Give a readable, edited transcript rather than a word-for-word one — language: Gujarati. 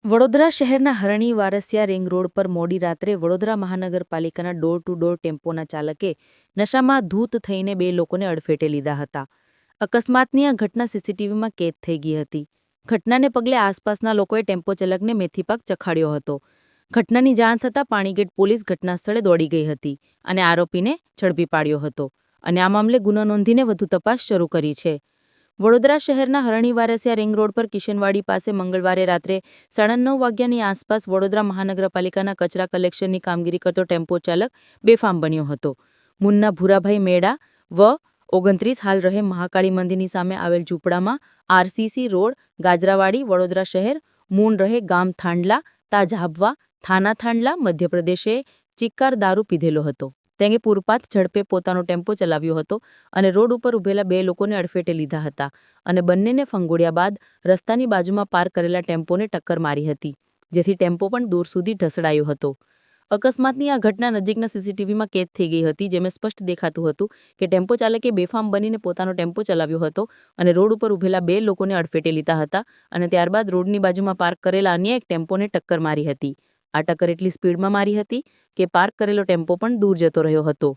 વડોદરા શહેરના હરણી વારસિયા રિંગ રોડ પર મોડી રાત્રે વડોદરા મહાનગરપાલિકાના ડોર ટુ ડોર ટેમ્પોના ચાલકે નશામાં ધૂત થઈને 2 લોકોને અડફેટે લીધા હતા. અકસ્માતની આ ઘટના સીસીટીવીમાં કેદ થઈ ગઈ હતી. ઘટનાને પગલે આસપાસના લોકોએ ટેમ્પો ચાલકને મેથીપાક ચખાડ્યો હતો. ઘટનાની જાણ થતાં પાણીગેટ પોલીસ ઘટનાસ્થળે દોડી ગઈ હતી અને આરોપીને ઝડપી પાડ્યો હતો અને આ મામલે ગુનો નોંધીને વધુ તપાસ શરૂ કરી છે. વડોદરા શહેરના હરણી વારસિયા રિંગ રોડ પર કિશનવાડી પાસે મંગળવારે રાત્રે 9:30 વાગ્યાની આસપાસ વડોદરા મહાનગરપાલિકાના કચરા કલેક્શનની કામગીરી કરતો ટેમ્પો ચાલક બેફામ બન્યો હતો. મુન્ના ભૂરાભાઈ મેડા વ 29 હાલ રહે મહાકાળી મંદિરની સામે આવેલ ઝૂંપડામાં આરસીસી રોડ ગાજરાવાડી વડોદરા શહેર મૂળ રહે ગામ થાંડલા તાજાબવા થાના થાંડલા મધ્યપ્રદેશે ચિક્કાર દારૂ પીધેલો હતો. તેણે પૂરપાટ ઝડપે પોતાનો ટેમ્પો ચલાવ્યો હતો અને રોડ ઉપર ઊભેલા 2 લોકોને અડફેટે લીધા હતા અને બંનેને ફંગોળ્યા બાદ રસ્તાની બાજુમાં પાર્ક કરેલા ટેમ્પોને ટક્કર મારી હતી, જેથી ટેમ્પો પણ દૂર સુધી ઢસડાયો હતો. અકસ્માતની આ ઘટના નજીકના સીસીટીવીમાં કેદ થઈ ગઈ હતી, જેમાં સ્પષ્ટ દેખાતું હતું કે ટેમ્પો ચાલકે બેફામ બનીને પોતાનો ટેમ્પો ચલાવ્યો હતો અને રોડ ઉપર ઊભેલા 2 લોકોને અડફેટે લીધા હતા અને ત્યારબાદ રોડની બાજુમાં પાર્ક કરેલા અન્ય એક ટેમ્પોને ટક્કર મારી હતી. આ ટક્કર એટલી સ્પીડમાં મારી હતી કે પાર્ક કરેલો ટેમ્પો પણ દૂર જતો રહ્યો હતો.